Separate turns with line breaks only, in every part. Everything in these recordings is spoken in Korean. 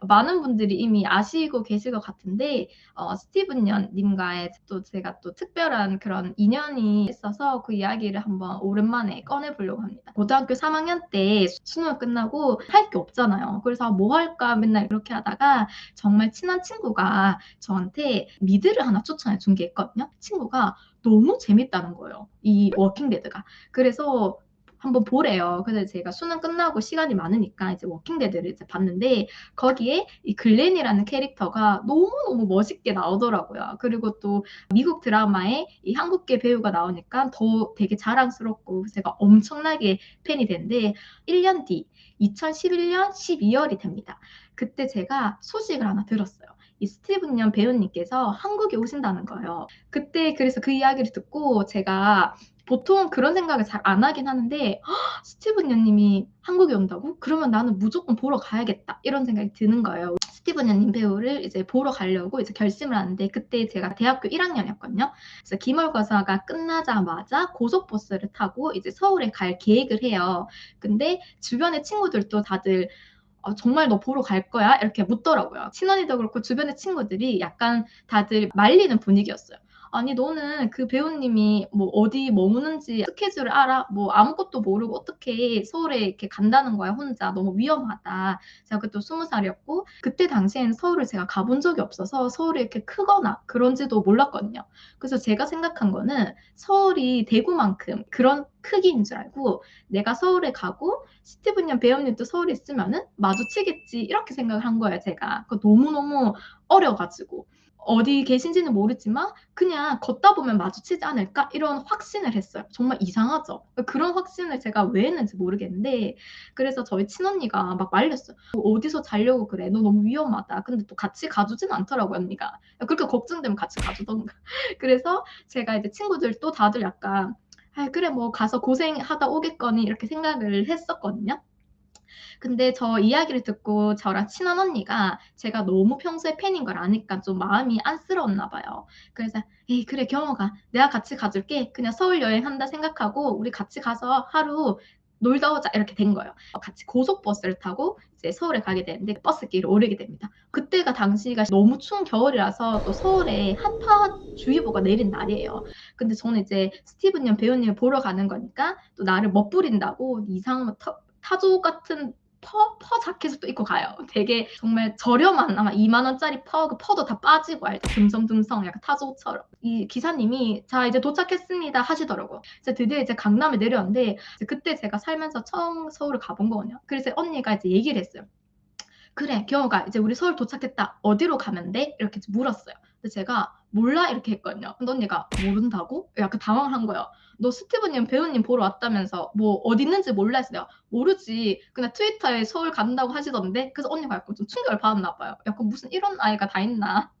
많은 분들이 이미 아시고 계실 것 같은데 스티븐 연 님과의 또 제가 또 특별한 그런 인연이 있어서 그 이야기를 한번 오랜만에 꺼내 보려고 합니다. 고등학교 3학년 때 수능 끝나고 할 게 없잖아요. 그래서 '뭐 할까?' 맨날 이렇게 하다가 정말 친한 친구가 저한테 미드를 하나 추천해 준 게 있거든요. 친구가 너무 재밌다는 거예요, 이 워킹 데드가. 그래서 한번 보래요. 그래서 제가 수능 끝나고 시간이 많으니까 이제 워킹 데드를 이제 봤는데 거기에 이 글렌이라는 캐릭터가 너무너무 멋있게 나오더라고요. 그리고 또 미국 드라마에 이 한국계 배우가 나오니까 더 되게 자랑스럽고 제가 엄청나게 팬이 됐는데 1년 뒤 2011년 12월이 됩니다. 그때 제가 소식을 하나 들었어요. 이 스티븐 연 배우님께서 한국에 오신다는 거예요. 그때 그래서 그 이야기를 듣고 제가 보통 그런 생각을 잘 안 하긴 하는데 '스티븐 연 님이 한국에 온다고? 그러면 나는 무조건 보러 가야겠다.' 이런 생각이 드는 거예요. 스티븐 연 님 배우를 이제 보러 가려고 이제 결심을 하는데 그때 제가 대학교 1학년이었거든요. 그래서 기말고사가 끝나자마자 고속버스를 타고 이제 서울에 갈 계획을 해요. 근데 주변의 친구들도 다들 정말 너 보러 갈 거야? 이렇게 묻더라고요. 친언니도 그렇고 주변의 친구들이 약간 다들 말리는 분위기였어요. 아니 너는 그 배우님이 뭐 어디 머무는지 스케줄을 알아? 뭐 아무것도 모르고 어떻게 서울에 이렇게 간다는 거야 혼자. 너무 위험하다. 제가 그때 20살이었고 그때 당시에는 서울을 제가 가본 적이 없어서 서울이 이렇게 크거나 그런지도 몰랐거든요. 그래서 제가 생각한 거는 서울이 대구만큼 그런 크기인 줄 알고 내가 서울에 가고 스티븐 연 배우님도 서울에 있으면은 마주치겠지 이렇게 생각을 한 거예요 제가. 너무너무 어려 가지고. 어디 계신지는 모르지만 그냥 걷다 보면 마주치지 않을까 이런 확신을 했어요. 정말 이상하죠. 그런 확신을 제가 왜 했는지 모르겠는데 그래서 저희 친언니가 막 말렸어요. 어디서 자려고 그래? 너 너무 위험하다. 근데 또 같이 가주진 않더라고요 언니가. 그렇게 걱정되면 같이 가주던가. 그래서 제가 이제 친구들도 다들 약간 '아 그래 뭐 가서 고생하다 오겠거니.' 이렇게 생각을 했었거든요. 근데 저 이야기를 듣고 저랑 친한 언니가 제가 너무 평소에 팬인 걸 아니까 좀 마음이 안쓰러웠나 봐요. 그래서 "에이 그래 경호가 내가 같이 가 줄게. 그냥 서울 여행한다 생각하고 우리 같이 가서 하루 놀다 오자." 이렇게 된 거예요. 같이 고속버스를 타고 이제 서울에 가게 되는데 버스길을 오르게 됩니다. 그때가 당시가 너무 추운 겨울이라서 또 서울에 한파주의보가 내린 날이에요. 근데 저는 이제 스티븐 연 배우님을 보러 가는 거니까 또 나를 멋부린다고 이상한 타조 같은 퍼 자켓을 또 입고 가요. 되게 정말 저렴한 아마 2만 원짜리 그 퍼도 다 빠지고 알죠? 듬성듬성 약간 타조처럼. 이 기사님이 "자 이제 도착했습니다." 하시더라고요. 이제 드디어 이제 강남에 내렸는데 이제 그때 제가 살면서 처음 서울을 가본 거거든요. 그래서 언니가 이제 얘기를 했어요. "그래 경호가 이제 우리 서울 도착했다. 어디로 가면 돼?" 이렇게 물었어요. 근데 제가 "몰라." 이렇게 했거든요. 근데 언니가 "모른다고?" 약간 당황한 거예요. "너 스티븐 연 배우님 보러 왔다면서 뭐 어디 있는지 몰라?" 해서 내가 "모르지. 그냥 트위터에 서울 간다고 하시던데." 그래서 언니가 약간 좀 충격을 받았나 봐요. 약간 '무슨 이런 아이가 다 있나.'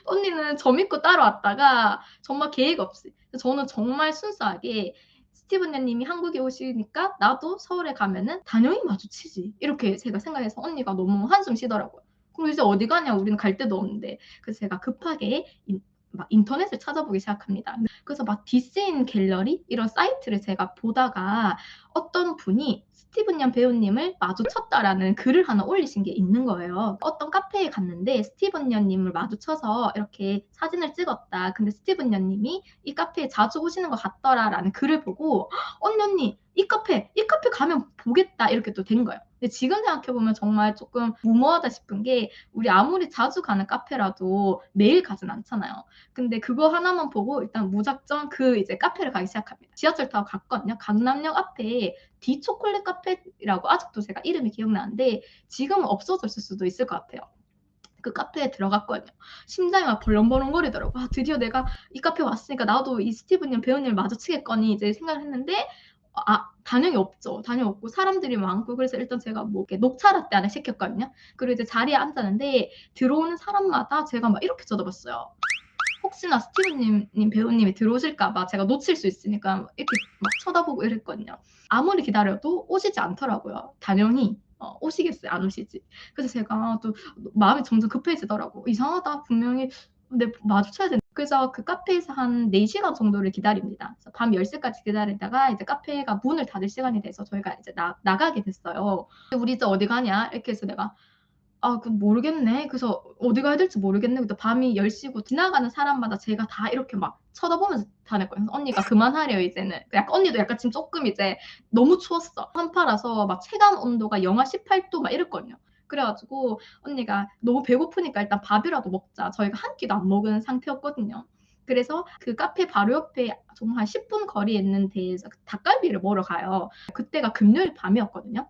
언니는 저 믿고 따라왔다가 정말 계획 없이 저는 정말 순수하게 '스티븐 연님이 한국에 오시니까 나도 서울에 가면은 당연히 마주치지.' 이렇게 제가 생각해서 언니가 너무 한숨 쉬더라고요. "그럼 이제 어디 가냐 우리는 갈 데도 없는데." 그래서 제가 급하게 막 인터넷을 찾아보기 시작합니다. 그래서 막 디스인 갤러리 이런 사이트를 제가 보다가 어떤 분이 "스티븐 연 배우님을 마주쳤다."라는 글을 하나 올리신 게 있는 거예요. 어떤 카페에 갔는데 스티븐 연 님을 마주쳐서 이렇게 사진을 찍었다. 근데 스티븐 연 님이 "이 카페에 자주 오시는 것 같더라."라는 글을 보고 "언니, 언니 이 카페 가면 보겠다." 이렇게 또 된 거예요. 근데 지금 생각해 보면 정말 쪼끔 무모하다 싶은 게 우리 아무리 자주 가는 카페라도 매일 가진 않잖아요. 근데 그거 하나만 보고 일단 무작정 그 이제 카페를 가기 시작합니다. 지하철 타고 갔거든요. 강남역 앞에 디초콜릿 카페라고 아직도 제가 이름이 기억나는데 지금은 없어졌을 수도 있을 것 같아요. 그 카페에 들어갔거든요. 심장이 막 벌렁벌렁거리더라고요. '아 드디어 내가 이 카페에 왔으니까 나도 이 스티븐 연 배우님을 마주치겠거니.' 이제 생각을 했는데 당연히 없죠. 당연히 없고 사람들이 많고 그래서 일단 제가 뭐 이렇게 녹차 라떼 하나 시켰거든요. 그리고 이제 자리에 앉았는데 들어오는 사람마다 제가 막 이렇게 쳐다봤어요. 혹시나 스티븐 님 배우님이 들어오실까 봐 제가 놓칠 수 있으니까 이렇게 막 쳐다보고 이랬거든요. 아무리 기다려도 오시지 않더라고요. 당연히 오시겠어요. 안 오시지. 그래서 제가 또 마음이 점점 급해지더라고. '이상하다. 분명히 내 마주쳐야 되는데.' 그래서 그 카페에서 한 4 시간 정도를 기다립니다. 그래서 밤 10 시까지 기다리다가 이제 카페가 문을 닫을 시간이 돼서 저희가 이제 나가게 됐어요. "우리 이제 어디 가냐?" 이렇게 해서 내가 아 그 모르겠네. 그래서 어디 가야 될지 모르겠네. 근데 밤이 10시고 지나가는 사람마다 제가 다 이렇게 막 쳐다보면서 다녔거든요. 그래서 언니가 "그만하래요 이제는." 그 약간 언니도 약간 지금 쪼끔 이제 너무 추웠어. 한파라서 막 체감 온도가 영하 18도 막 이랬거든요. 그래 가지고 언니가 "너무 배고프니까 일단 밥이라도 먹자." 저희가 한 끼도 안 먹은 상태였거든요. 그래서 그 카페 바로 옆에 정말 한 10분 거리에 있는 데에서 닭갈비를 먹으러 가요. 그때가 금요일 밤이었거든요.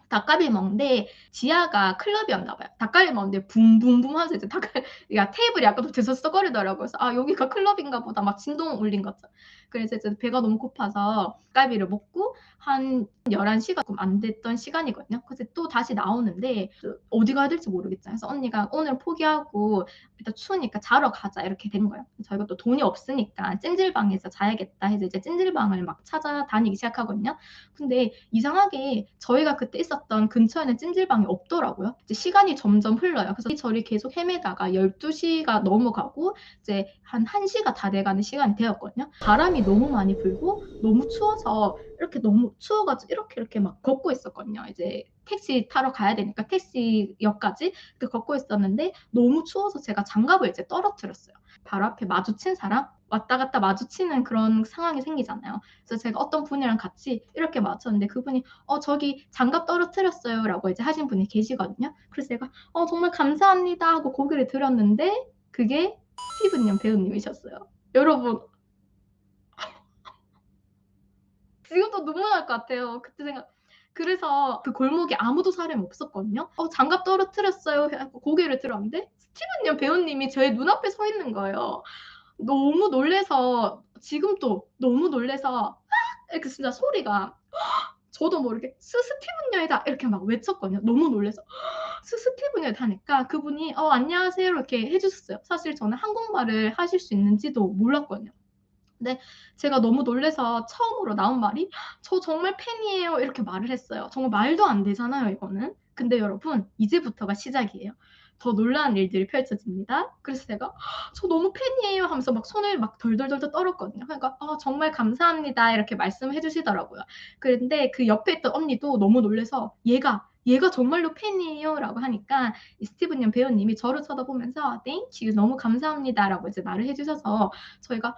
닭갈비 먹는데 지하가 클럽이었나 봐요. 닭갈비 먹는데 붕붕붕 하면서 이제 닭갈 야 테이블이 약간 좀 들썩들썩거리더라고요. 그래서 '아 여기가 클럽인가 보다.' 막 진동 울린 거죠. 그래서 이제 배가 너무 고파서 닭갈비를 먹고 한 11시가 조금 안 됐던 시간이거든요. 그래서 또다시 나오는데 그 어디 가야 될지 모르겠잖아요. 그래서 언니가 "오늘 포기하고 일단 추우니까 자러 가자." 이렇게 된 거예요. 저희가 또 돈이 없으니까 "찜질방에서 자야겠다." 해서 이제 찜질방을 막 찾아다니기 시작하거든요. 근데 이상하게 저희가 그때 있었던 근처에는 찜질방이 없더라고요. 이제 시간이 점점 흘러요. 그래서 이리저리 계속 헤매다가 12시가 넘어가고 이제 한 1시가 다 돼가는 시간이 되었거든요. 바람이 너무 많이 불고 너무 추워서 이렇게 너무 추워 가지고 이렇게 막 걷고 있었거든요. 이제 택시 타러 가야 되니까 택시역까지 이렇게 걷고 있었는데 너무 추워서 제가 장갑을 이제 떨어뜨렸어요. 바로 앞에 마주친 사람 왔다 갔다 마주치는 그런 상황이 생기잖아요. 그래서 제가 어떤 분이랑 같이 이렇게 마주쳤는데 그분이 저기 장갑 떨어뜨렸어요라고 이제 하신 분이 계시거든요. 그래서 제가 정말 감사합니다 하고 고개를 들었는데 그게 스티븐 연 배우님이셨어요. 여러분 지금도 눈물 날 것 같아요. 그때 생각 그래서 그 골목에 아무도 사람이 없었거든요. 장갑 떨어뜨렸어요." 해 갖고 고개를 들었는데 스티븐 연 배우님이 제 눈앞에 서 있는 거예요. 너무 놀라서 지금도 너무 놀라서 이렇게 진짜 소리가 저도 모르게 스티븐 여이다." 이렇게 막 외쳤거든요. 너무 놀라서. 스티븐 여이다 하니까 그분이 안녕하세요." 이렇게 해 주셨어요. 사실 저는 한국말을 하실 수 있는지도 몰랐거든요. 근데 제가 너무 놀라서 처음으로 나온 말이 "저 정말 팬이에요." 이렇게 말을 했어요. 정말 말도 안 되잖아요 이거는. 근데 여러분 이제부터가 시작이에요. 더 놀라운 일들이 펼쳐집니다. 그래서 제가 "저 너무 팬이에요." 하면서 막 손을 막 덜덜덜덜 떨었거든요. 그러니까 "정말 감사합니다." 이렇게 말씀해 주시더라고요. 그런데 그 옆에 있던 언니도 너무 놀라서 "얘가 정말로 팬이에요."라고 하니까 이 스티븐 연 배우님이 저를 쳐다보면서 "Thank you. 너무 감사합니다."라고 이제 말을 해 주셔서 저희가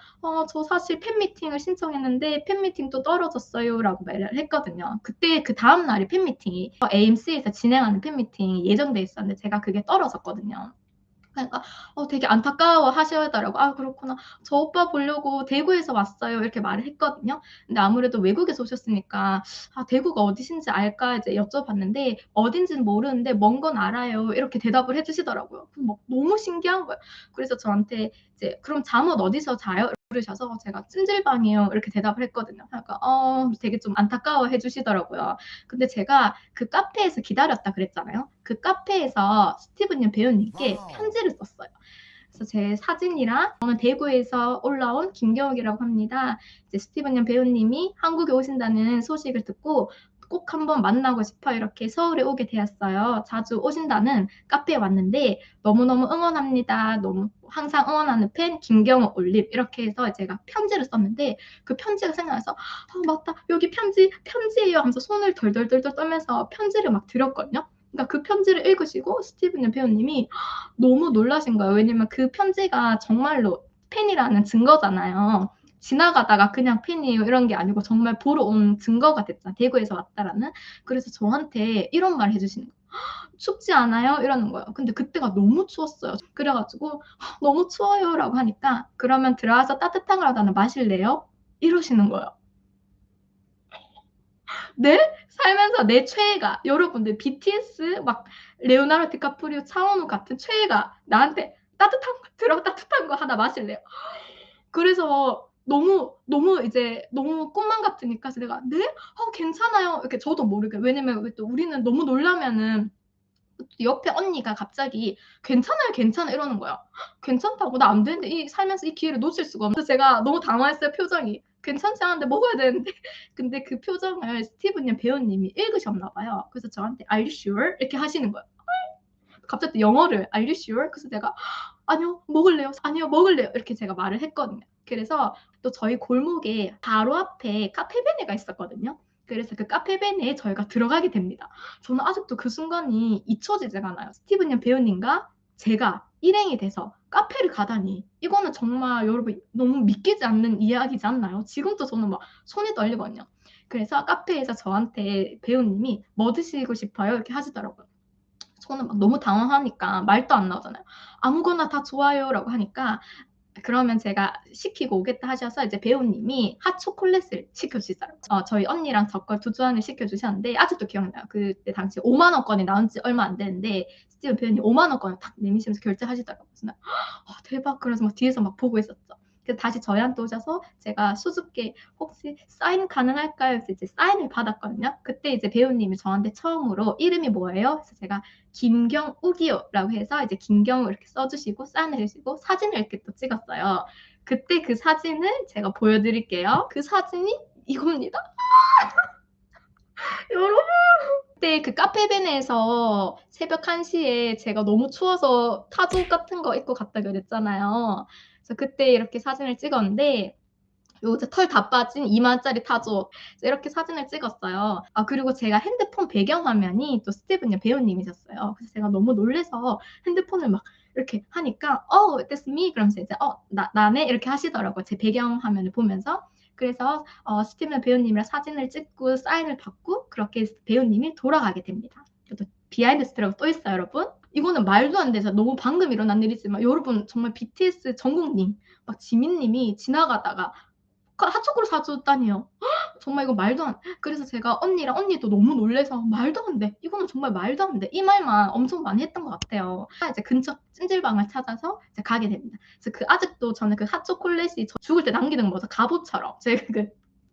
저 사실 팬미팅을 신청했는데 팬미팅도 떨어졌어요라고 말을 했거든요. 그때 그다음 날이 팬미팅이 AMC에서 진행하는 팬미팅이 예정돼 있었는데 제가 그게 떨어졌거든요. 그러니까 되게 안타까워하시더라고요. "아 그렇구나. 저 오빠 보려고 대구에서 왔어요." 이렇게 말을 했거든요. 근데 아무래도 외국에서 오셨으니까 "아 대구가 어디신지 알까?" 이제 여쭤봤는데 "어딘지는 모르는데 먼 건 알아요." 이렇게 대답을 해 주시더라고요. 막 너무 신기한 거예요. 그래서 저한테 이제 "그럼 잠은 어디서 자요?" 물으셔서 제가 "찜질방이요." 이렇게 대답을 했거든요. 그러니까 되게 좀 안타까워해 주시더라고요. 근데 제가 그 카페에서 기다렸다 그랬잖아요. 그 카페에서 스티븐 연 배우님께
와우.
편지를 썼어요. 그래서 제 사진이랑 저는 대구에서 올라온 김경욱이라고 합니다. 이제 스티븐 연 배우님이 한국에 오신다는 소식을 듣고 꼭 한번 만나고 싶어 이렇게 서울에 오게 되었어요. 자주 오신다는 카페에 왔는데 너무너무 응원합니다. 너무 항상 응원하는 팬 김경욱 올림 이렇게 해서 제가 편지를 썼는데 그 편지가 생각나서 맞다. 여기 편지예요." 하면서 손을 덜덜덜덜 떨면서 편지를 막 드렸거든요. 그러니까 그 편지를 읽으시고 스티븐 연 배우님이 너무 놀라신 거예요. 왜냐면 그 편지가 정말로 팬이라는 증거잖아요. 지나가다가 그냥 팬이에요 이런 게 아니고 정말 보러 온 증거가 됐잖아. 대구에서 왔다라는. 그래서 저한테 이런 말을 해 주시는 거예요. "춥지 않아요?" 이러는 거예요. 근데 그때가 너무 추웠어요. 그래 가지고 "너무 추워요."라고 하니까 "그러면 들어와서 따뜻한 거라도 하나 마실래요?" 이러시는 거예요. 네? 살면서 내 최애가 여러분들 BTS 막 레오나르도 디카프리오, 차은우 같은 최애가 나한테 따뜻한 거 하나 마실래요?" 그래서 너무 이제 너무 꿈만 같으니까 그래서 내가 "네? 괜찮아요." 이렇게 저도 모르게 왜냐면 왜 또 우리는 너무 놀라면은 옆에 언니가 갑자기 "괜찮아요, 괜찮아." 이러는 거야. 괜찮다고? 나 안 되는데 이 살면서 이 기회를 놓칠 수가 없 그래서 제가 너무 당황했어요 표정이. 괜찮지 않은데 먹어야 되는데. 근데 그 표정을 스티븐 연 배우님이 읽으셨나 봐요. 그래서 저한테 "Are you sure?" 이렇게 하시는 거예요. 갑자기 또 영어를 "Are you sure?" 그래서 내가 "아니요. 먹을래요." "아니요. 먹을래요." 이렇게 제가 말을 했거든요. 그래서 또 저희 골목에 바로 앞에 카페베네가 있었거든요. 그래서 그 카페벤에 저희가 들어가게 됩니다. 저는 아직도 그 순간이 잊혀지지가 않아요. 스티븐 연 배우님과 제가 일행이 돼서 카페를 가다니, 이거는 정말 여러분 너무 믿기지 않는 이야기지 않나요? 지금도 저는 막 손이 떨리거든요. 그래서 카페에서 저한테 배우님이 뭐 드시고 싶어요? 이렇게 하시더라고요. 저는 막 너무 당황하니까 말도 안 나오잖아요. 아무거나 다 좋아요라고 하니까, 그러면 제가 시키고 오겠다 하셔서 이제 배우님이 핫초콜릿을 시켜주시더라고요. 저희 언니랑 저 걸 두 잔을 시켜주셨는데 아직도 기억나요. 그때 당시 5만 원권이 나온 지 얼마 안 됐는데 스티븐 배우님 5만 원권을 탁 내미시면서 결제하시더라고요. 그래서 대박. 그래서 막 뒤에서 막 보고 있었죠. 그래서 다시 저희한테 오셔서 제가 수줍게 혹시 사인 가능할까요? 그래서 이제 사인을 받았거든요. 그때 이제 배우님이 저한테 처음으로 이름이 뭐예요? 그래서 제가 김경욱이요라고 해서 이제 김경욱 이렇게 써주시고 사인을 해주시고 사진을 이렇게 또 찍었어요. 그때 그 사진을 제가 보여드릴게요. 그 사진이 이겁니다. 여러분, 그때 그 카페벤에서 새벽 1시에 제가 너무 추워서 타조 같은 거 입고 갔다 그랬잖아요. 그래서 그때 이렇게 사진을 찍었는데, 요새 털 다 빠진 2만짜리 타조, 이렇게 사진을 찍었어요. 그리고 제가 핸드폰 배경화면이 또 스티븐 연 배우님이셨어요. 그래서 제가 너무 놀래서 핸드폰을 막 이렇게 하니까 that's me 그러면서 이제 나네 이렇게 하시더라고요. 제 배경화면을 보면서. 그래서 스티븐 배우님이랑 사진을 찍고 사인을 받고 그렇게 배우님이 돌아가게 됩니다. 또 비하인드 스토리가 또 있어요, 여러분. 이거는 말도 안 돼서 너무 방금 일어난 일이지만, 여러분 정말 BTS 정국님, 막 지민님이 지나가다가 핫초코를 사줬다니요. 정말 이거 말도 안. 그래서 제가 언니랑 언니도 너무 놀래서 말도 안 돼. 이거는 정말 말도 안 돼. 이 말만 엄청 많이 했던 것 같아요. 이제 근처 찜질방을 찾아서 이제 가게 됩니다. 그래서 그 아직도 저는 그 핫초콜릿이 저 죽을 때 남기는 거죠. 갑옷처럼 제가 그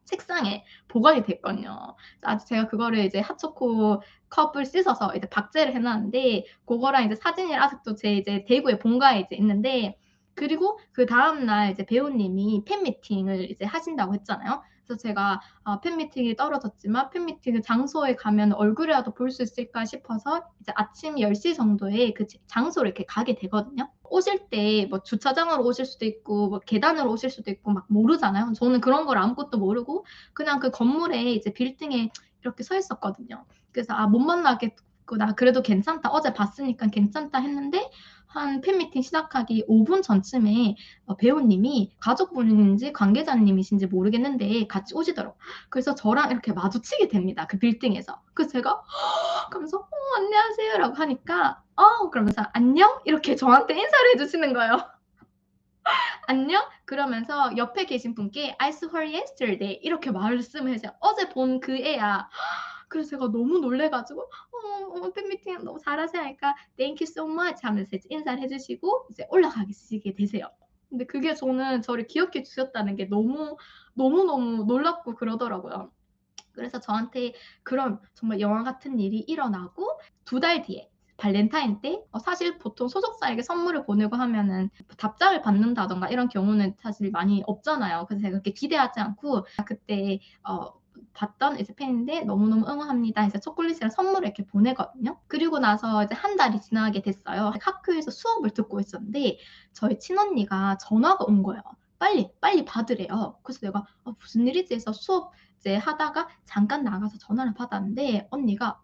책상에 보관이 됐거든요. 아직 제가 그거를 이제 핫초코 컵을 씻어서 이제 박제를 해놨는데, 그거랑 이제 사진이 아직도 제 이제 대구의 본가에 이제 있는데, 그리고 그 다음날 이제 배우님이 팬미팅을 이제 하신다고 했잖아요. 그래서 제가 팬미팅이 떨어졌지만 팬미팅 장소에 가면 얼굴이라도 볼 수 있을까 싶어서 이제 아침 10시 정도에 그 장소를 이렇게 가게 되거든요. 오실 때 뭐 주차장으로 오실 수도 있고 뭐 계단으로 오실 수도 있고 막 모르잖아요. 저는 그런 걸 아무것도 모르고 그냥 그 건물에 이제 빌딩에 이렇게 서 있었거든요. 그래서 못 만나겠구나. 그래도 괜찮다. 어제 봤으니까 괜찮다 했는데, 한 팬미팅 시작하기 5분 전쯤에 배우님이 가족분인지 관계자님이신지 모르겠는데 같이 오시더라고요. 그래서 저랑 이렇게 마주치게 됩니다. 그 빌딩에서. 그래서 제가 그러면서 안녕하세요 라고 하니까 그러면서 안녕? 이렇게 저한테 인사를 해주시는 거예요. 안녕? 그러면서 옆에 계신 분께 I saw her yesterday 이렇게 말씀을 해주세요. 어제 본 그 애야. 그래서 제가 너무 놀래가지고 팬미팅 너무 잘하세요 하니까 Thank you so much 하면서 이제 인사를 해주시고 이제 올라가시게 되세요. 근데 그게 저는 저를 기억해 주셨다는 게 너무너무 놀랍고 그러더라고요. 그래서 저한테 그런 정말 영화 같은 일이 일어나고 2달 뒤에 발렌타인 때 사실 보통 소속사에게 선물을 보내고 하면은 답장을 받는다던가 이런 경우는 사실 많이 없잖아요. 그래서 제가 그렇게 기대하지 않고 그때 봤던 이제 팬인데 너무너무 응원합니다 해서 초콜릿이랑 선물을 이렇게 보내거든요. 그리고 나서 이제 한 달이 지나게 됐어요. 학교에서 수업을 듣고 있었는데 저희 친언니가 전화가 온 거예요. 빨리 받으래요. 그래서 내가 무슨 일이지 해서 수업 이제 하다가 잠깐 나가서 전화를 받았는데 언니가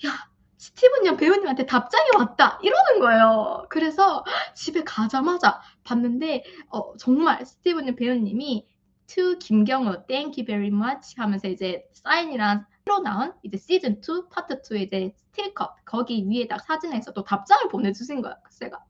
야, 스티븐 연 배우님한테 답장이 왔다 이러는 거예요. 그래서 집에 가자마자 봤는데 정말 스티븐 연 배우님이 to 김경우 thank you very much 하면서 이제 사인이랑 새로 나온 이제 시즌 2 파트 2 이제 스틸컵 거기 위에다 사진에서 또 답장을 보내주신 거예요. 그래서 제가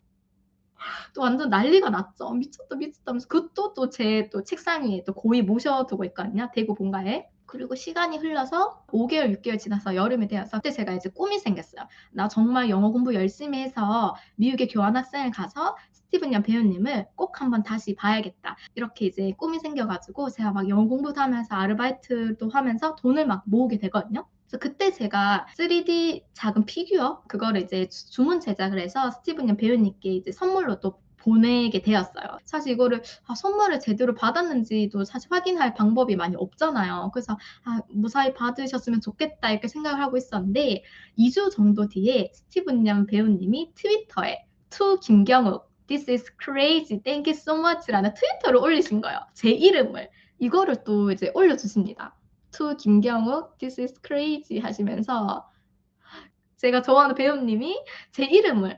또 완전 난리가 났죠. 미쳤다 하면서 그것도 또 제 또 책상 위에 또 고이 모셔두고 있거든요. 대구 본가에. 그리고 시간이 흘러서 5개월, 6개월 지나서 여름이 되어서 그때 제가 이제 꿈이 생겼어요. 나 정말 영어 공부 열심히 해서 미국에 교환학생을 가서 스티븐 연 배우님을 꼭 한번 다시 봐야겠다. 이렇게 이제 꿈이 생겨가지고 제가 막 영어 공부도 하면서 아르바이트도 하면서 돈을 막 모으게 되거든요. 그래서 그때 제가 3D 작은 피규어 그거를 이제 주문 제작을 해서 스티븐 연 배우님께 이제 선물로 또 보내게 되었어요. 사실 이거를 선물을 제대로 받았는지도 사실 확인할 방법이 많이 없잖아요. 그래서 무사히 받으셨으면 좋겠다 이렇게 생각을 하고 있었는데 2주 정도 뒤에 스티븐 연 배우님이 트위터에 to 김경욱 This is crazy. Thank you so much 라는 트위터를 올리신 거예요. 제 이름을. 이거를 또 이제 올려주십니다. to 김경욱, this is crazy 하시면서 제가 좋아하는 배우님이 제 이름을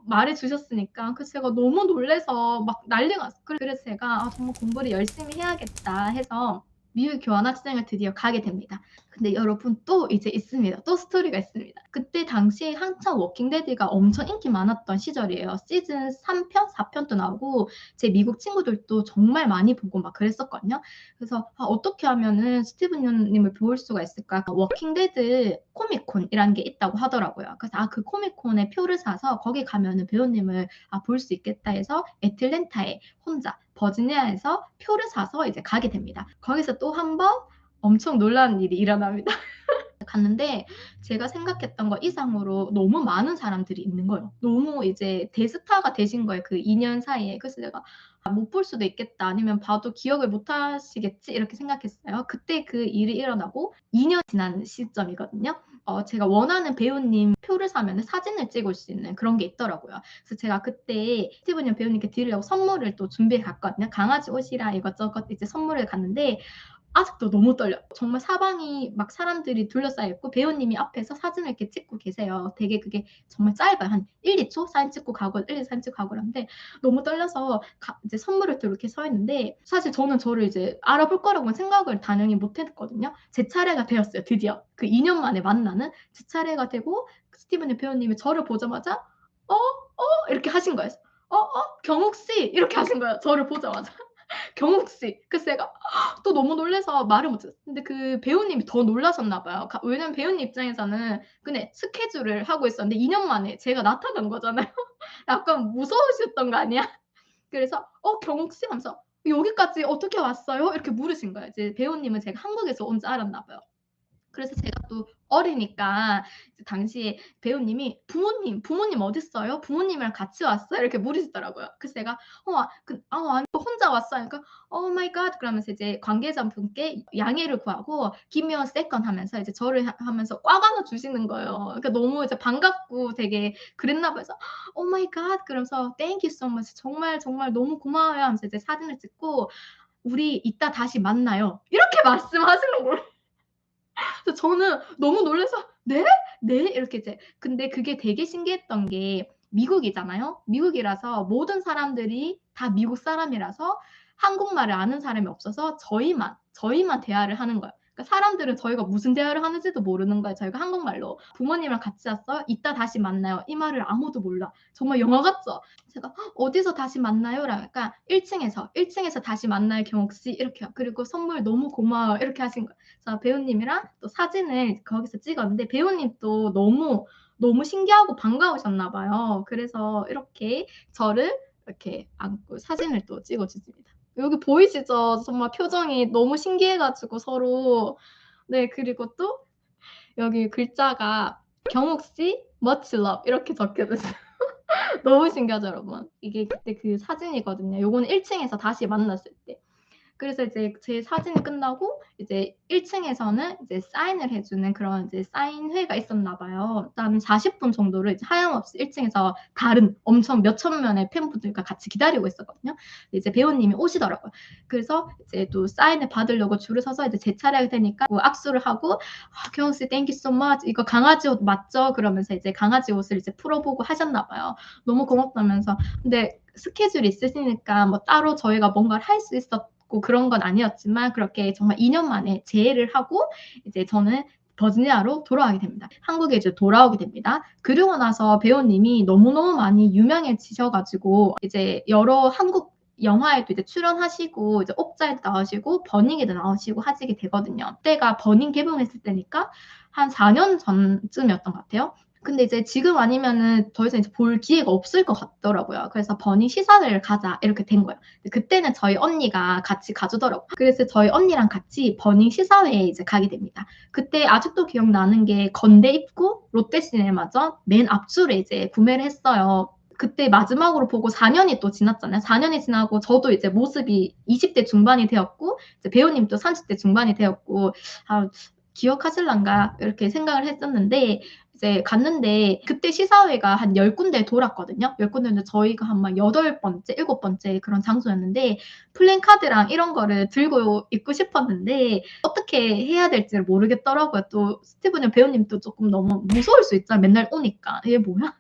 말해 주셨으니까 그 제가 너무 놀라서 막 난리가 났어요. 그래서 제가 '아 정말 공부를 열심히 해야겠다.' 해서 미국 교환학생을 드디어 가게 됩니다. 근데 여러분 또 이제 있습니다. 또 스토리가 있습니다. 그때 당시에 한참 워킹 데드가 엄청 인기 많았던 시절이에요. 시즌 3 편, 4 편도 나오고 제 미국 친구들도 정말 많이 보고 막 그랬었거든요. 그래서 '아 어떻게 하면은 스티븐 연 님을 볼 수가 있을까?' 워킹 데드 코미콘이라는 게 있다고 하더라고요. 그래서 그 코미콘에 표를 사서 거기 가면은 배우님을 볼 수 있겠다 해서 애틀랜타에 혼자 버지니아에서 표를 사서 이제 가게 됩니다. 거기서 또 한 번 엄청 놀라운 일이 일어납니다. 갔는데 제가 생각했던 것 이상으로 너무 많은 사람들이 있는 거예요. 너무 이제 대스타가 되신 거예요, 그 2년 사이에. 그래서 내가 '아 못 볼 수도 있겠다. 아니면 봐도 기억을 못 하시겠지.' 이렇게 생각했어요. 그때 그 일이 일어나고 2년 지난 시점이거든요. 제가 원하는 배우님 표를 사면은 사진을 찍을 수 있는 그런 게 있더라고요. 그래서 제가 그때 스티븐 연 배우님께 드리려고 선물을 또 준비해 갔거든요. 강아지 옷이랑 이것저것 이제 선물을 갔는데 아직도 너무 떨려요. 정말 사방이 막 사람들이 둘러싸여 있고 배우님이 앞에서 사진을 이렇게 찍고 계세요. 되게 그게 정말 짧아요. 한 1-2초 사진 찍고 가고 1-2 사진 찍고 가고 그러는데 너무 떨려서 이제 선물을 들고 이렇게 서 있는데 사실 저는 저를 이제 알아볼 거라고는 생각을 당연히 못 했거든요. 제 차례가 되었어요 드디어. 그 2년 만에 만나는 제 차례가 되고 스티븐 배우님이 저를 보자마자 "어? 어?" 이렇게 하신 거예요. 경욱 씨." 이렇게 하신 거예요 저를 보자마자. 경욱 씨. 그래서 제가 또 너무 놀라서 말을 못 했어요. 근데 그 배우님이 더 놀라셨나 봐요. 왜냐면 배우님 입장에서는 근데 스케줄을 하고 있었는데 2년 만에 제가 나타난 거잖아요. 약간 무서우셨던 거 아니야? 그래서 경욱 씨?" 하면서 "여기까지 어떻게 왔어요?" 이렇게 물으신 거예요. 이제 배우님은 제가 한국에서 온 줄 알았나 봐요. 그래서 제가 또 어리니까 이제 당시에 배우님이 부모님 어딨어요? 부모님이랑 같이 왔어요?" 이렇게 물으시더라고요. 그래서 제가 아니 혼자 왔어요." 하니까 "Oh my god." 그러면서 이제 관계자분께 양해를 구하고 "Give me a second." 하면서 이제 저를 하면서 꽉 안아 주시는 거예요. 그러니까 너무 이제 반갑고 되게 그랬나 봐요. 그래서 "Oh my god." 그러면서 "Thank you so much." "정말, 정말 너무 고마워요." 하면서 이제 사진을 찍고 "우리 이따 다시 만나요." 이렇게 말씀하시는 거예요. 그래서 저는 너무 놀라서 "네? 네?" 이렇게 이제 근데 그게 되게 신기했던 게 미국이잖아요. 미국이라서 모든 사람들이 다 미국 사람이라서 한국말을 아는 사람이 없어서 저희만 대화를 하는 거예요. 그러니까 사람들은 저희가 무슨 대화를 하는지도 모르는 거예요. 저희가 한국말로 "부모님이랑 같이 왔어요? 이따 다시 만나요." 이 말을 아무도 몰라. 정말 영화 같죠? 제가 "어디서 다시 만나요?"라니까 "1 층에서 다시 만나요 경욱 씨." 이렇게요. 그리고 "선물 너무 고마워요." 이렇게 하신 거예요. 그래서 배우님이랑 또 사진을 거기서 찍었는데 배우님도 너무 신기하고 반가우셨나 봐요. 그래서 이렇게 저를 이렇게 안고 사진을 또 찍어 주십니다. 여기 보이시죠? 정말 표정이 너무 신기해 가지고 서로. 네 그리고 또 여기 글자가 "경욱 씨 much love." 이렇게 적혀져 있어요. 너무 신기하죠 여러분? 이게 그때 그 사진이거든요. 요거는 1 층에서 다시 만났을 때. 그래서 이제 제 사진이 끝나고 이제 1 층에서는 이제 사인을 해 주는 그런 이제 사인회가 있었나 봐요. 한 40분 정도를 이제 하염없이 1 층에서 다른 엄청 몇천 명의 팬분들과 같이 기다리고 있었거든요. 이제 배우님이 오시더라고요. 그래서 이제 또 사인을 받으려고 줄을 서서 이제 제 차례가 되니까 뭐 악수를 하고 경호 씨 thank you so much. 이거 강아지 옷 맞죠?" 그러면서 이제 강아지 옷을 이제 풀어 보고 하셨나 봐요. 너무 고맙다면서. 근데 스케줄이 있으시니까 뭐 따로 저희가 뭔가를 할 수 있었고 그런 건 아니었지만 그렇게 정말 2년 만에 재회를 하고 이제 저는 버지니아로 돌아가게 됩니다. 한국에 이제 돌아오게 됩니다. 그러고 나서 배우님이 너무너무 많이 유명해지셔 가지고 이제 여러 한국 영화에도 이제 출연하시고 이제 옥자에도 나오시고 버닝에도 나오시고 하시게 되거든요. 그때가 버닝 개봉했을 때니까 한 4년 전쯤이었던 것 같아요. 근데 이제 지금 아니면은 더 이상 이제 볼 기회가 없을 것 같더라고요. 그래서 "버닝 시사회를 가자." 이렇게 된 거예요. 그때는 저희 언니가 같이 가주더라고요. 그래서 저희 언니랑 같이 버닝 시사회에 이제 가게 됩니다. 그때 아직도 기억나는 게 건대 입구 롯데시네마점 맨 앞줄에 이제 구매를 했어요. 그때 마지막으로 보고 4 년이 또 지났잖아요. 4 년이 지나고 저도 이제 모습이 20대 중반이 되었고 이제 배우님도 30대 중반이 되었고 '아 기억하실란가?' 이렇게 생각을 했었는데 이제 갔는데 그때 시사회가 한 10군데 돌았거든요. 10군데인데 저희가 한 막 8번째, 7번째 그런 장소였는데 플랜카드랑 이런 거를 들고 있고 싶었는데 어떻게 해야 될지를 모르겠더라고요. 또 스티븐 배우님도 조금 너무 무서울 수 있잖아요. 맨날 오니까. 얘 뭐야?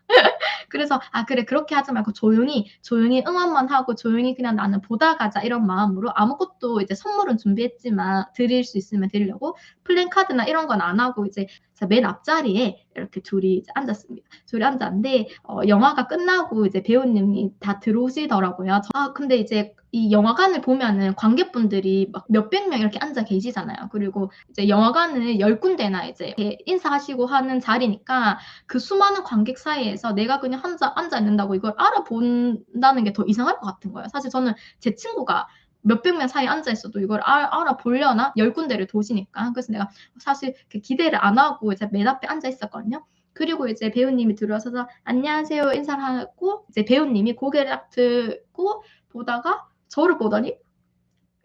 그래서 아 그래 그렇게 하지 말고 조용히 응원만 하고 조용히 그냥 나는 보다 가자 이런 마음으로 아무것도 이제 선물은 준비했지만 드릴 수 있으면 드리려고 플랜카드나 이런 건 안 하고 이제 맨 앞자리에 이렇게 둘이 이제 앉았습니다. 둘이 앉았는데 영화가 끝나고 이제 배우님이 다 들어오시더라고요. 아 근데 이제 이 영화관을 보면은 관객분들이 막 몇백 명 이렇게 앉아 계시잖아요. 그리고 이제 영화관을 10군데나 이제 인사하시고 하는 자리니까 그 수많은 관객 사이에서 내가 그냥 앉아 있는다고 이걸 알아본다는 게 더 이상할 것 같은 거예요. 사실 저는 제 친구가 몇백 명 사이에 앉아 있어도 이걸 알아보려나? 10군데를 도시니까. 그래서 내가 사실 기대를 안 하고 이제 맨 앞에 앉아 있었거든요. 그리고 이제 배우님이 들어서서 안녕하세요 인사를 하고 이제 배우님이 고개를 딱 들고 보다가 저를 보더니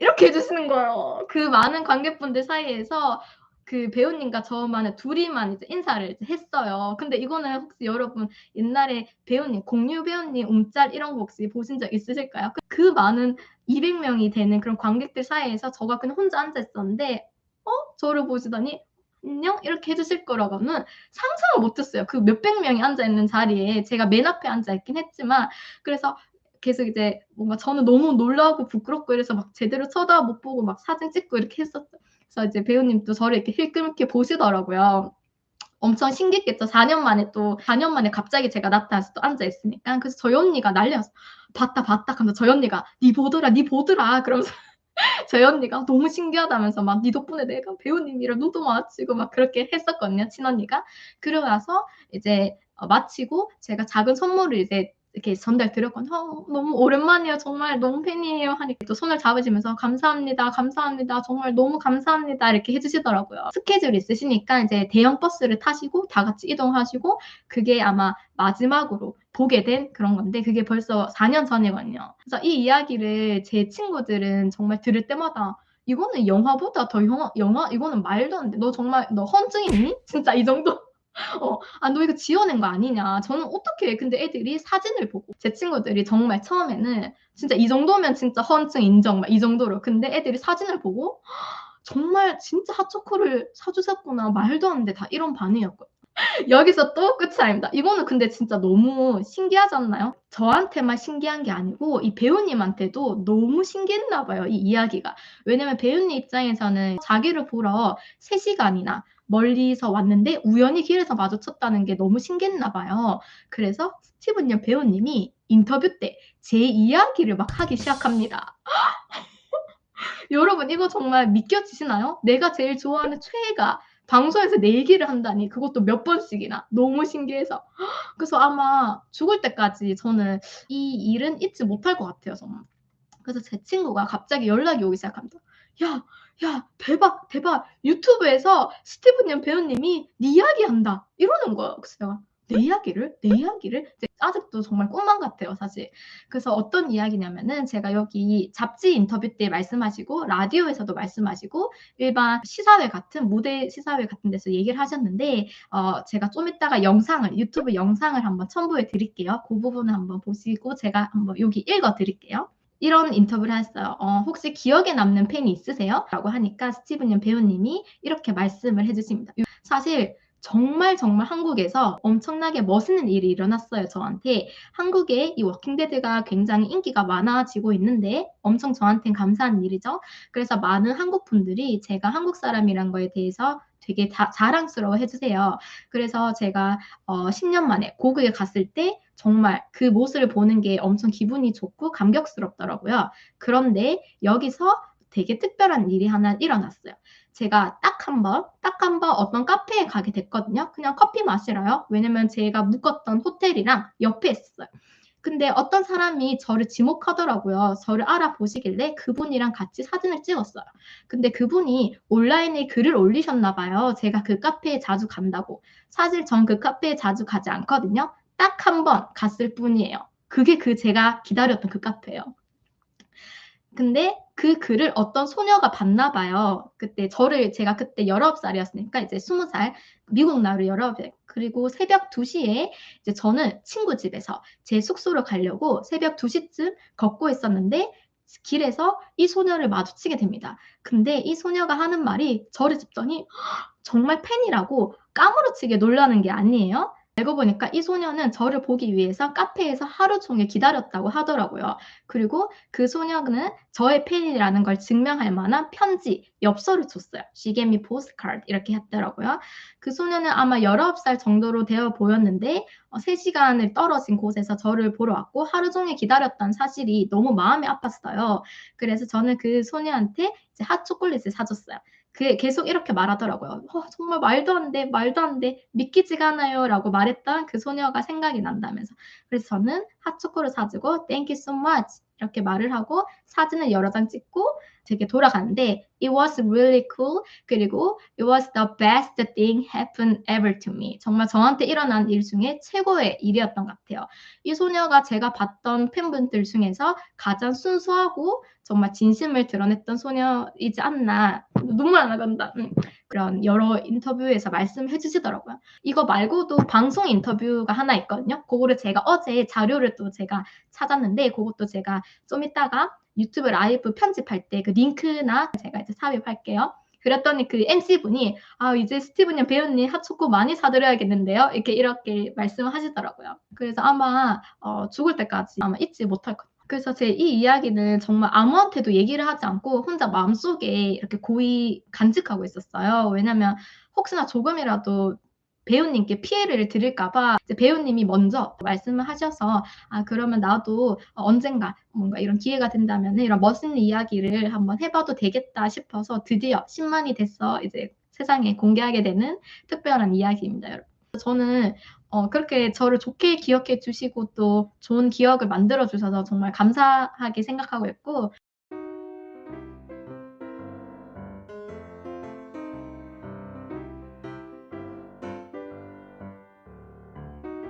이렇게 해주시는 거예요. 그 많은 관객분들 사이에서 그 배우님과 저만의 둘이만 이제 인사를 이제 했어요. 근데 이거는 혹시 여러분 옛날에 배우님, 공유 배우님 움짤 이런 거 혹시 보신 적 있으실까요? 그 많은 200명이 되는 그런 관객들 사이에서 저가 그냥 혼자 앉아 있었는데 저를 보시더니 안녕 이렇게 해주실 거라고는 상상을 못했어요. 그 몇백 명이 앉아 있는 자리에 제가 맨 앞에 앉아 있긴 했지만 그래서 계속 이제 뭔가 저는 너무 놀라고 부끄럽고 이래서 막 제대로 쳐다 못 보고 막 사진 찍고 이렇게 했었죠. 그래서 이제 배우님도 저를 이렇게 힐끔힐끔 보시더라고요. 엄청 신기했겠죠. 4년 만에 갑자기 제가 나타나서 또 앉아 있으니까. 그래서 저희 언니가 난리 났어. 봤다. 하면서 저희 언니가 니 보더라. 그러면서 저희 언니가 너무 신기하다면서 막 니 덕분에 내가 배우님이랑 눈도 마주치고 막 그렇게 했었거든요. 친언니가. 그러고 나서 이제 마치고 제가 작은 선물을 이제 이렇게 전달 드렸거든요. 너무 오랜만이에요. 정말 너무 팬이에요. 하니까 또 손을 잡으시면서 감사합니다. 정말 너무 감사합니다. 이렇게 해주시더라고요. 스케줄 있으시니까 이제 대형 버스를 타시고 다 같이 이동하시고 그게 아마 마지막으로 보게 된 그런 건데 그게 벌써 4년 전이거든요. 그래서 이 이야기를 제 친구들은 정말 들을 때마다 이거는 영화보다 더 영화 이거는 말도 안 돼. 너 헌증 있니? 진짜 이 정도. 너 이거 지어낸 거 아니냐. 저는 어떻게 근데 애들이 사진을 보고 제 친구들이 정말 처음에는 진짜 이 정도면 진짜 허언증 인정 막 이 정도로 근데 애들이 사진을 보고 정말 진짜 핫초코를 사주셨구나 말도 안 돼 다 이런 반응이었거든요. 여기서 또 끝이 아닙니다. 이거는 근데 진짜 너무 신기하지 않나요? 저한테만 신기한 게 아니고 이 배우님한테도 너무 신기했나 봐요. 이 이야기가. 왜냐면 배우님 입장에서는 자기를 보러 3시간이나 멀리서 왔는데 우연히 길에서 마주쳤다는 게 너무 신기했나 봐요. 그래서 스티븐 연 배우님이 인터뷰 때 제 이야기를 막 하기 시작합니다. 여러분 이거 정말 믿겨지시나요? 내가 제일 좋아하는 최애가 방송에서 내 얘기를 한다니 그것도 몇 번씩이나 너무 신기해서 그래서 아마 죽을 때까지 저는 이 일은 잊지 못할 것 같아요 정말. 그래서 제 친구가 갑자기 연락이 오기 시작합니다. 야 대박 유튜브에서 스티븐 연 배우님이 네 이야기 한다 이러는 거예요. 그래서 제가 내 이야기를 아직도 정말 꿈만 같아요 사실. 그래서 어떤 이야기냐면은 제가 여기 잡지 인터뷰 때 말씀하시고 라디오에서도 말씀하시고 일반 시사회 같은 무대 시사회 같은 데서 얘기를 하셨는데 제가 좀 이따가 유튜브 영상을 한번 첨부해 드릴게요. 그 부분을 한번 보시고 제가 한번 여기 읽어 드릴게요. 이런 인터뷰를 했어요. 혹시 기억에 남는 팬이 있으세요? 라고 하니까 스티븐 연 배우님이 이렇게 말씀을 해주십니다. 사실 정말 한국에서 엄청나게 멋있는 일이 일어났어요, 저한테. 한국에 이 워킹데드가 굉장히 인기가 많아지고 있는데 엄청 저한테는 감사한 일이죠. 그래서 많은 한국 분들이 제가 한국 사람이란 거에 대해서 되게 자랑스러워 해주세요. 그래서 제가 10년 만에 고국에 갔을 때 정말 그 모습을 보는 게 엄청 기분이 좋고 감격스럽더라고요. 그런데 여기서 되게 특별한 일이 하나 일어났어요. 제가 딱 한 번 어떤 카페에 가게 됐거든요. 그냥 커피 마시러요. 왜냐면 제가 묵었던 호텔이랑 옆에 있었어요. 근데 어떤 사람이 저를 지목하더라고요. 저를 알아보시길래 그분이랑 같이 사진을 찍었어요. 근데 그분이 온라인에 글을 올리셨나 봐요. 제가 그 카페에 자주 간다고. 사실 전 그 카페에 자주 가지 않거든요. 딱 한 번 갔을 뿐이에요. 그게 제가 기다렸던 그 카페예요. 근데 그 글을 어떤 소녀가 봤나 봐요. 제가 그때 19살이었으니까 이제 20살 미국 나이로 그리고 새벽 2시에 이제 저는 친구 집에서 제 숙소로 가려고 새벽 2시쯤 걷고 있었는데 길에서 이 소녀를 마주치게 됩니다. 근데 이 소녀가 하는 말이 저를 짚더니 정말 팬이라고 까무러치게 놀라는 게 아니에요. 알고 보니까 이 소녀는 저를 보기 위해서 카페에서 하루 종일 기다렸다고 하더라고요. 그리고 그 소녀는 저의 팬이라는 걸 증명할 만한 편지, 엽서를 줬어요. She gave me postcard 이렇게 했더라고요. 그 소녀는 아마 19살 정도로 되어 보였는데 3시간을 떨어진 곳에서 저를 보러 왔고 하루 종일 기다렸다는 사실이 너무 마음이 아팠어요. 그래서 저는 그 소녀한테 이제 핫초콜릿을 사줬어요. 계속 이렇게 말하더라고요. 정말 말도 안 돼, 말도 안 돼, 믿기지가 않아요 라고 말했던 그 소녀가 생각이 난다면서. 그래서 저는 핫초코를 사주고 Thank you so much 이렇게 말을 하고 사진을 여러 장 찍고 되게 돌아가는데 It was really cool. 그리고 It was the best thing happened ever to me. 정말 저한테 일어난 일 중에 최고의 일이었던 것 같아요. 이 소녀가 제가 봤던 팬분들 중에서 가장 순수하고 정말 진심을 드러냈던 소녀이지 않나. 눈물 안 나간다. 그런 여러 인터뷰에서 말씀해 주시더라고요. 이거 말고도 방송 인터뷰가 하나 있거든요. 그거를 제가 어제 자료를 또 제가 찾았는데 그것도 제가 좀 이따가 유튜브 라이브 편집할 때 그 링크나 제가 이제 삽입할게요. 그랬더니 그 MC분이 이제 스티븐 양 배우님 핫초코 많이 사드려야겠는데요. 이렇게 말씀하시더라고요. 그래서 아마 죽을 때까지 아마 잊지 못할 것 같아요. 그래서 제 이 이야기는 정말 아무한테도 얘기를 하지 않고 혼자 마음속에 이렇게 고이 간직하고 있었어요. 왜냐면 혹시나 조금이라도 배우님께 피해를 드릴까 봐 이제 배우님이 먼저 말씀을 하셔서 그러면 나도 언젠가 뭔가 이런 기회가 된다면 이런 멋있는 이야기를 한번 해봐도 되겠다 싶어서 드디어 10만이 돼서 이제 세상에 공개하게 되는 특별한 이야기입니다, 여러분. 저는 그렇게 저를 좋게 기억해 주시고 또 좋은 기억을 만들어 주셔서 정말 감사하게 생각하고 있고